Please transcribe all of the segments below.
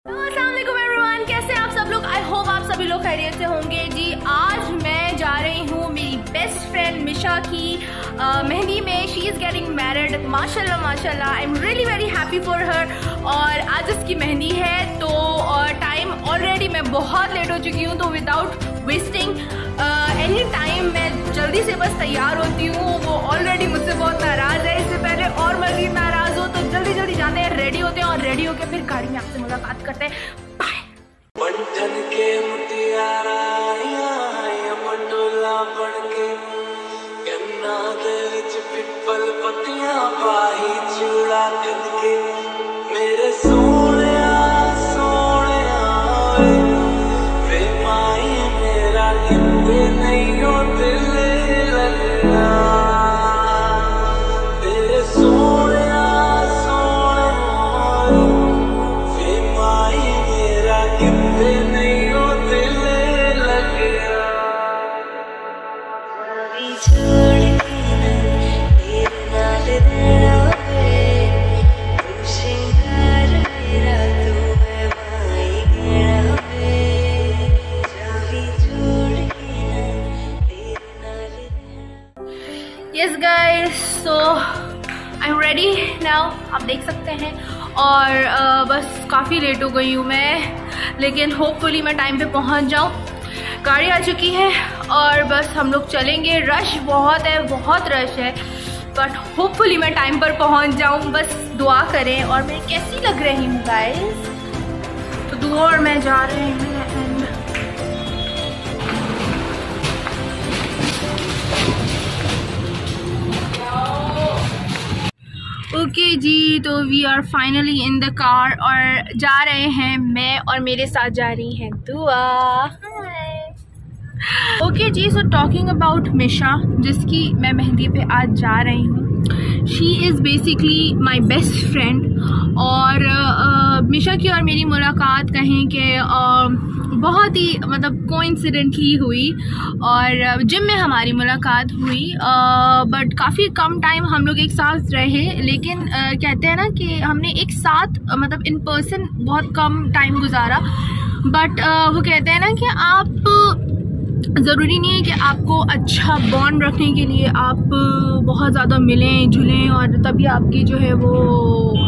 अस्सलामुअलैकुम एवरीवन, कैसे आप सब लोग। आई होप आप सभी लोग खैरियत से होंगे। जी आज मैं जा रही हूँ मेरी बेस्ट फ्रेंड मिशा की मेहंदी में। She is getting married. माशाल्लाह माशाल्लाह, I am really very happy for her. और आज उसकी मेहंदी है तो टाइम ऑलरेडी मैं बहुत लेट हो चुकी हूँ, तो विदाउट वेस्टिंग एनी टाइम मैं जल्दी से बस तैयार होती हूँ। वो ऑलरेडी मुझसे बहुत नाराज़ है, इससे पहले और मज़ीद नाराज़ हो, तो जल्दी जल्दी जाते हैं, रेडी होते हैं और रेडी होकर फिर गाड़ी में आपसे मुलाकात करते हैं। Bye. Yes guys, so I'm ready now, आप देख सकते हैं। और बस काफ़ी लेट हो गई हूँ मैं, लेकिन होपफुली मैं टाइम पे पहुँच जाऊँ। गाड़ी आ चुकी है और बस हम लोग चलेंगे। रश बहुत है, बहुत रश है, बट होपफुली मैं टाइम पर पहुँच जाऊँ। बस दुआ करें। और मैं कैसी लग रही हूँ गाइस, तो दुआ और मैं जा रहे हैं। ओके जी, तो we are finally in the car और जा रहे हैं। मैं और मेरे साथ जा रही हैं दुआ। ओके जी, सो टॉकिंग अबाउट मिशा, जिसकी मैं मेहंदी पे आज जा रही हूँ। She is basically my best friend. और मिशा की और मेरी मुलाकात कहें कि बहुत ही मतलब कोइंसिडेंटली हुई और जिम में हमारी मुलाकात हुई। बट काफ़ी कम टाइम हम लोग एक साथ रहे, लेकिन कहते हैं ना कि हमने एक साथ मतलब इन पर्सन बहुत कम टाइम गुजारा। बट वो कहते हैं ना कि आप ज़रूरी नहीं है कि आपको अच्छा बॉन्ड रखने के लिए आप बहुत ज़्यादा मिलें जुलें और तभी आपकी जो है वो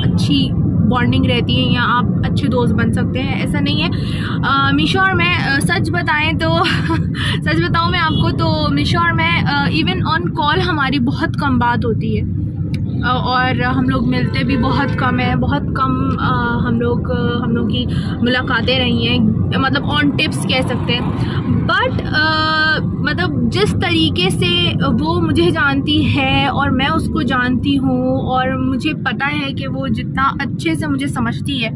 अच्छी बॉन्डिंग रहती है या आप अच्छे दोस्त बन सकते हैं। ऐसा नहीं है। मिशा और मैं सच बताएं तो सच बताऊं मैं आपको, तो मिशा और मैं इवन ऑन कॉल हमारी बहुत कम बात होती है और हम लोग मिलते भी बहुत कम है। बहुत कम हम लोग की मुलाकातें रही हैं, मतलब ऑन टिप्स कह सकते हैं। बट मतलब जिस तरीके से वो मुझे जानती है और मैं उसको जानती हूँ, और मुझे पता है कि वो जितना अच्छे से मुझे समझती है,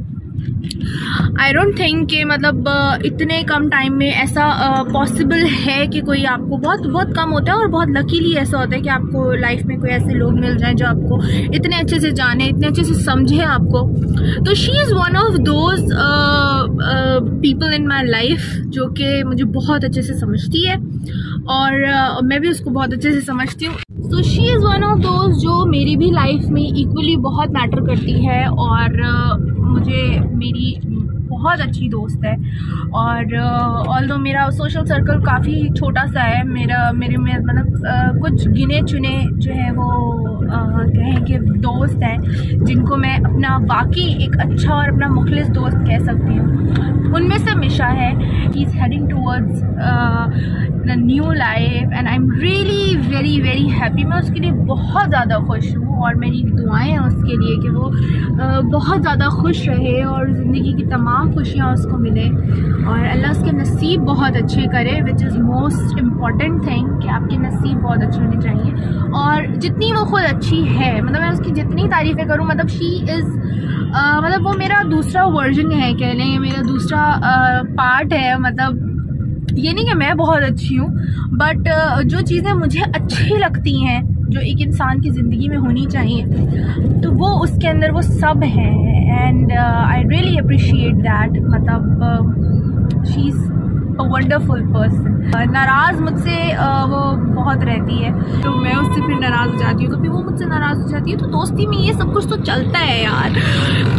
आई डोंट थिंक कि मतलब इतने कम टाइम में ऐसा पॉसिबल है कि कोई आपको बहुत कम होता है। और बहुत लकीली ऐसा होता है कि आपको लाइफ में कोई ऐसे लोग मिल जाएं जो आपको इतने अच्छे से जाने, इतने अच्छे से समझे आपको। तो she is one of those people in my life जो कि मुझे बहुत अच्छे से समझती है और मैं भी उसको बहुत अच्छे से समझती हूँ। So she is one of those जो मेरी भी लाइफ में इक्वली बहुत मैटर करती है और मुझे मेरी बहुत अच्छी दोस्त है। और ऑल्दो मेरा सोशल सर्कल काफ़ी छोटा सा है, मेरे में मतलब कुछ गिने चुने जो है वो कहें कि दोस्त हैं जिनको मैं अपना वाकई एक अच्छा और अपना मुखलिस दोस्त कह सकती हूँ। उनमें से मिशा है। He is heading towards the new life and I am really very very happy. मैं उसके लिए बहुत ज़्यादा खुश हूँ और मेरी दुआएं हैं उसके लिए कि वो बहुत ज़्यादा खुश रहे और ज़िंदगी की तमाम खुशियाँ उसको मिले और अल्लाह उसके नसीब बहुत अच्छे करे, which is most important thing कि आपके नसीब बहुत अच्छे होने चाहिए। और जितनी वो खुद अच्छी है, मतलब मैं उसकी जितनी तारीफ़ें करूँ, मतलब शी इज़ मतलब वो मेरा दूसरा वर्जन है, कह लें मेरा दूसरा पार्ट है। मतलब ये नहीं कि मैं बहुत अच्छी हूँ, बट जो चीज़ें मुझे अच्छी लगती हैं जो एक इंसान की ज़िंदगी में होनी चाहिए, तो वो उसके अंदर वो सब है। And I really appreciate that. मतलब she is a wonderful person. नाराज़ मुझसे वो बहुत रहती है, तो मैं उससे फिर नाराज़ हो जाती हूँ, कभी वो मुझसे नाराज़ हो जाती है। तो दोस्ती में ये सब कुछ तो चलता है यार,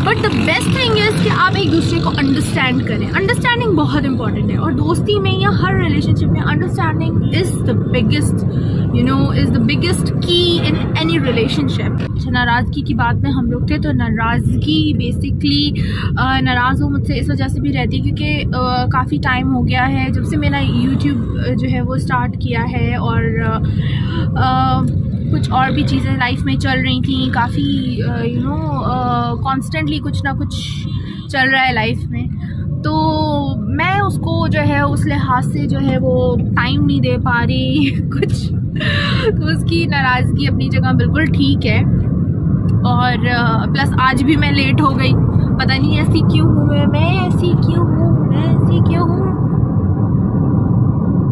but the best thing is कि आप एक दूसरे को अंडरस्टैंड करें। अंडरस्टैंडिंग बहुत इंपॉर्टेंट है, और दोस्ती में या हर रिलेशनशिप में understanding is the biggest is the biggest की इन एनी रिलेशनशिप। नाराज़गी की बात में हम लोग थे, तो नाराज़गी बेसिकली नाराज़ हो मुझसे इस वजह से भी रहती है क्योंकि काफ़ी टाइम हो गया है जब से मैंने यूट्यूब जो है वो स्टार्ट किया है, और कुछ और भी चीज़ें लाइफ में चल रही थी, काफ़ी कॉन्स्टेंटली कुछ ना कुछ चल रहा है लाइफ में, तो मैं उसको जो है उस लिहाज से जो है वो टाइम नहीं दे पा रही कुछ। तो उसकी नाराज़गी अपनी जगह बिल्कुल ठीक है, और प्लस आज भी मैं लेट हो गई, पता नहीं ऐसी क्यों हूँ मैं ऐसी क्यों हूँ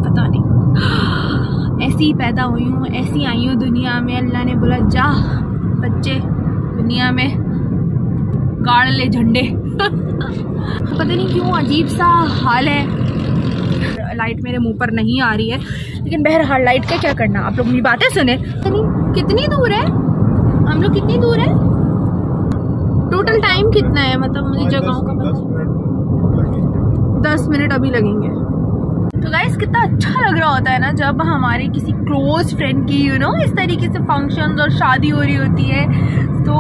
पता नहीं, ऐसी पैदा हुई हूँ, ऐसी आई हूँ दुनिया में। अल्लाह ने बोला जा बच्चे दुनिया में गाड़ ले झंडे। पता नहीं क्यों अजीब सा हाल है। लाइट मेरे मुंह पर नहीं आ रही है, लेकिन बहरहाल लाइट का क्या करना, आप लोग मेरी बातें सुने। कितनी दूर है, हम लोग कितनी दूर है, टोटल टाइम कितना है, मतलब मुझे जगहों का पता। 10 मिनट अभी लगेंगे। तो गाइस कितना अच्छा लग रहा होता है ना जब हमारे किसी क्लोज फ्रेंड की इस तरीके से फंक्शंस और शादी हो रही होती है, तो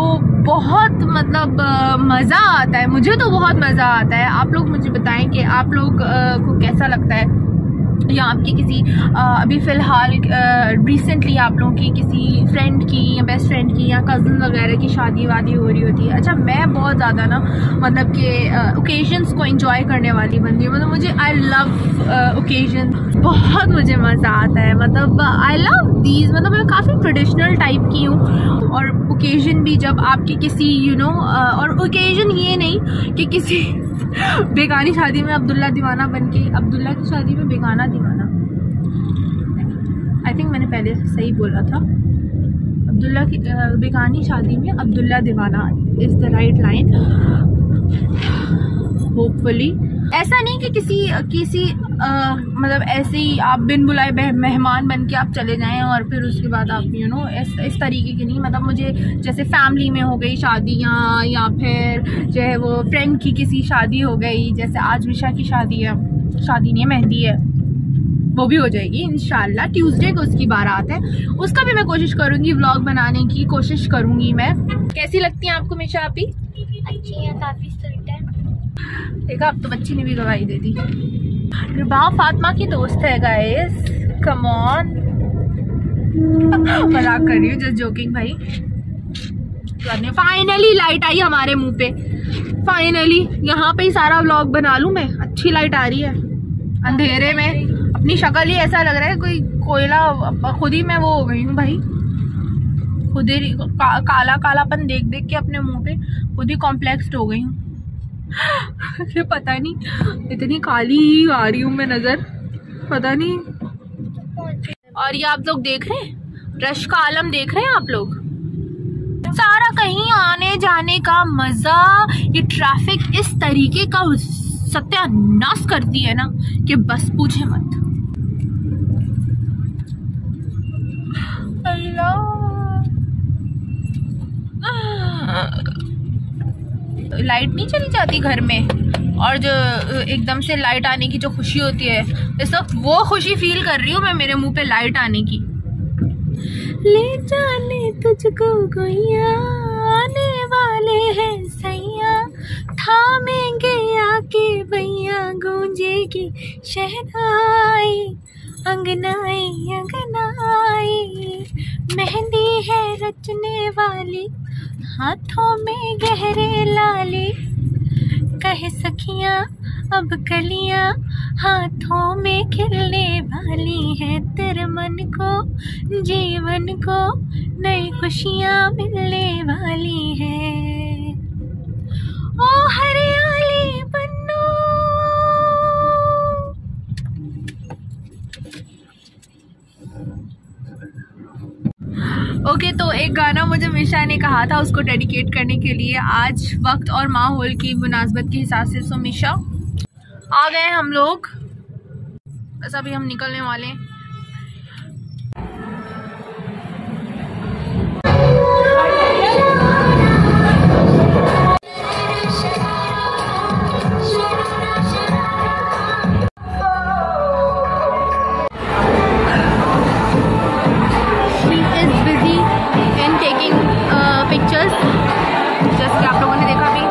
बहुत मतलब मज़ा आता है। मुझे तो बहुत मज़ा आता है। आप लोग मुझे बताएं कि आप लोग को कैसा लगता है, या आपकी किसी अभी फ़िलहाल रिसेंटली आप लोगों की किसी फ्रेंड की या बेस्ट फ्रेंड की या कज़न वगैरह की शादी वादी हो रही होती है। अच्छा, मैं बहुत ज़्यादा ना मतलब कि ओकेजन्स को एंजॉय करने वाली बंदी हूँ। मतलब मुझे आई लव ओकेजन, बहुत मुझे मज़ा आता है। मतलब आई लव दीज, मतलब मैं काफ़ी ट्रेडिशनल टाइप की हूँ, और ओकेजन भी जब आपकी किसी और ओकेजन ये नहीं कि किसी बेगानी शादी में अब्दुल्ला दीवाना बनके, अब्दुल्ला की शादी में बेगाना दीवाना, आई थिंक मैंने पहले सही बोला था, अब्दुल्ला की बेगानी शादी में अब्दुल्ला दीवाना is the right line, hopefully. ऐसा नहीं कि किसी मतलब ऐसे ही आप बिन बुलाए मेहमान बन के आप चले जाएं और फिर उसके बाद आप इस तरीके की नहीं। मतलब मुझे जैसे फैमिली में हो गई शादियाँ, या फिर जो है वो फ्रेंड की किसी शादी हो गई, जैसे आज मिशा की शादी है, शादी नहीं मेहंदी है, वो भी हो जाएगी इंशाल्लाह। ट्यूसडे को उसकी बारात है, उसका भी मैं कोशिश करूँगी व्लॉग बनाने की कोशिश करूँगी मैं। कैसी लगती है आपको मिशा आपी? अच्छी है, काफी स्वीट है। देखा, अब तो बच्ची ने भी गवाही दे दी। रुबाब फातिमा की दोस्त है गाइस, कम ऑन। मजाक कर रही हूँ, जस्ट जोकिंग भाई। फाइनली लाइट आई हमारे मुंह पे, फाइनली। यहाँ पे ही सारा व्लॉग बना लूँ मैं, अच्छी लाइट आ रही है। अंधेरे में अपनी शक्ल ही ऐसा लग रहा है कोई कोयला, खुद ही मैं वो हो गई हूँ भाई, खुद ही काला कालापन देख देख के अपने मुंह पे खुद ही कॉम्प्लेक्स्ड हो गई हूँ। ये पता नहीं इतनी काली ही आ रही हूँ मैं नजर, पता नहीं। और ये आप लोग देख रहे हैं, रश का आलम देख रहे हैं आप लोग, सारा कहीं आने जाने का मजा। ये ट्रैफिक इस तरीके का सत्यानाश करती है ना कि बस पूछे मत। अल्लाह, लाइट नहीं चली जाती घर में, और जो एकदम से लाइट आने की जो खुशी होती है, इस वक्त वो खुशी फील कर रही हूँ मैं, मेरे मुंह पे लाइट आने की। ले जाने तुझको गोइया, आने वाले हैं सैया, थामेंगे आके भैया, गूंजेगी शहनाई, अंगनाई अंगनाई, मेहंदी है रचने वाली, हाथों में गहरे लाली, कहे सखियां अब कलियां, हाथों में खिलने वाली है, तेरे मन को जीवन को नई खुशियां मिलने वाली है। ओ हरियाली बन्नो, ओके तो एक गाना मुझे मिशा ने कहा था उसको डेडिकेट करने के लिए आज वक्त और माहौल की मुनासबत के हिसाब से। सो मिशा, आ गए हम लोग बस अभी हम निकलने वाले हैं। जैसे आप लोगों ने देखा भी,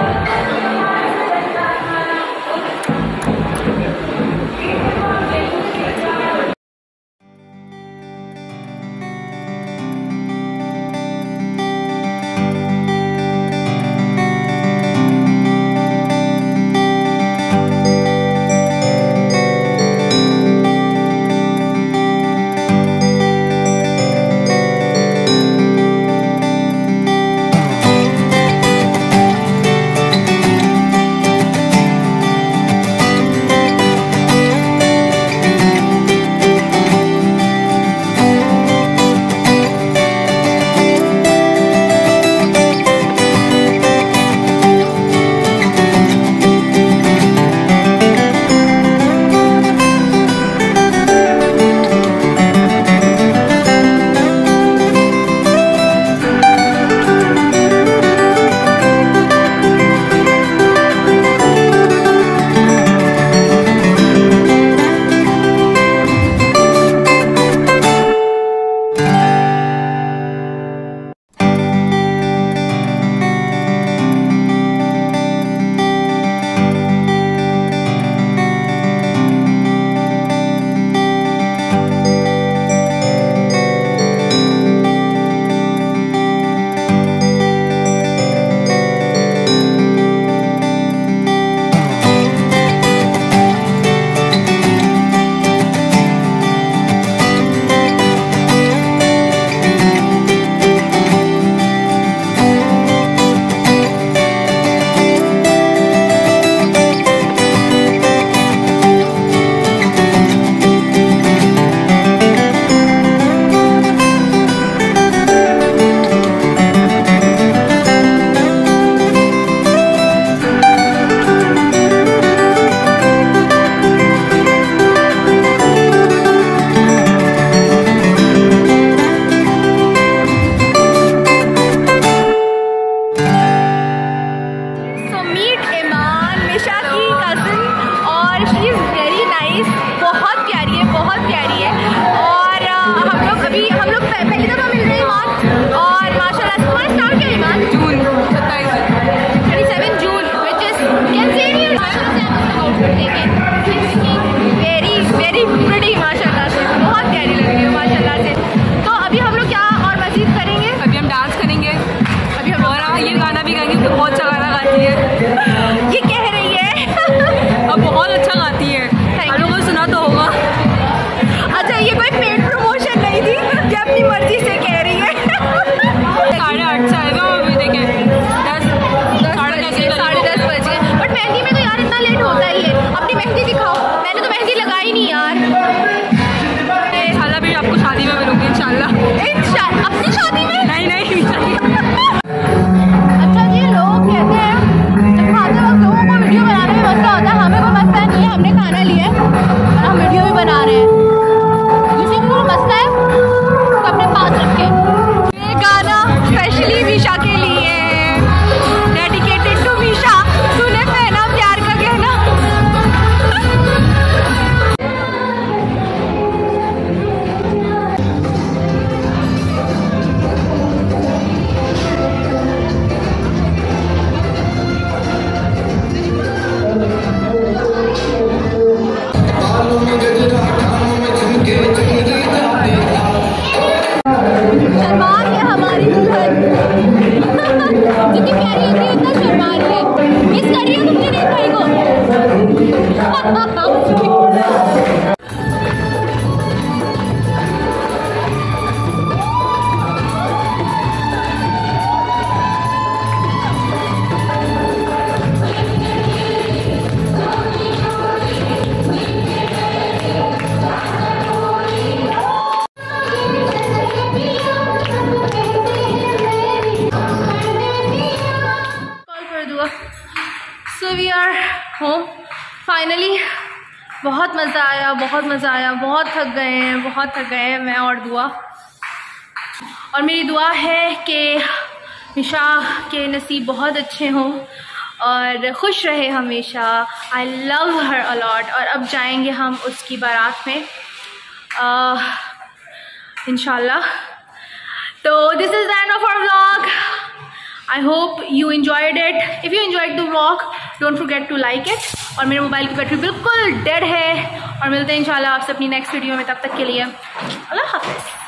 बहुत मज़ा आया, बहुत मज़ा आया, बहुत थक गए हैं, बहुत थक गए हैं मैं और दुआ। और मेरी दुआ है कि मिशा के नसीब बहुत अच्छे हों और खुश रहे हमेशा। I love her a lot. और अब जाएंगे हम उसकी बारात में इंशाल्लाह। तो this is the end of our vlog. I hope you enjoyed it. If you enjoyed the vlog, don't forget to like it. और मेरे मोबाइल की बैटरी बिल्कुल डेड है। और मिलते हैं इंशाल्लाह आपसे अपनी नेक्स्ट वीडियो में। तब तक के लिए अल्लाह हाफ़िज़।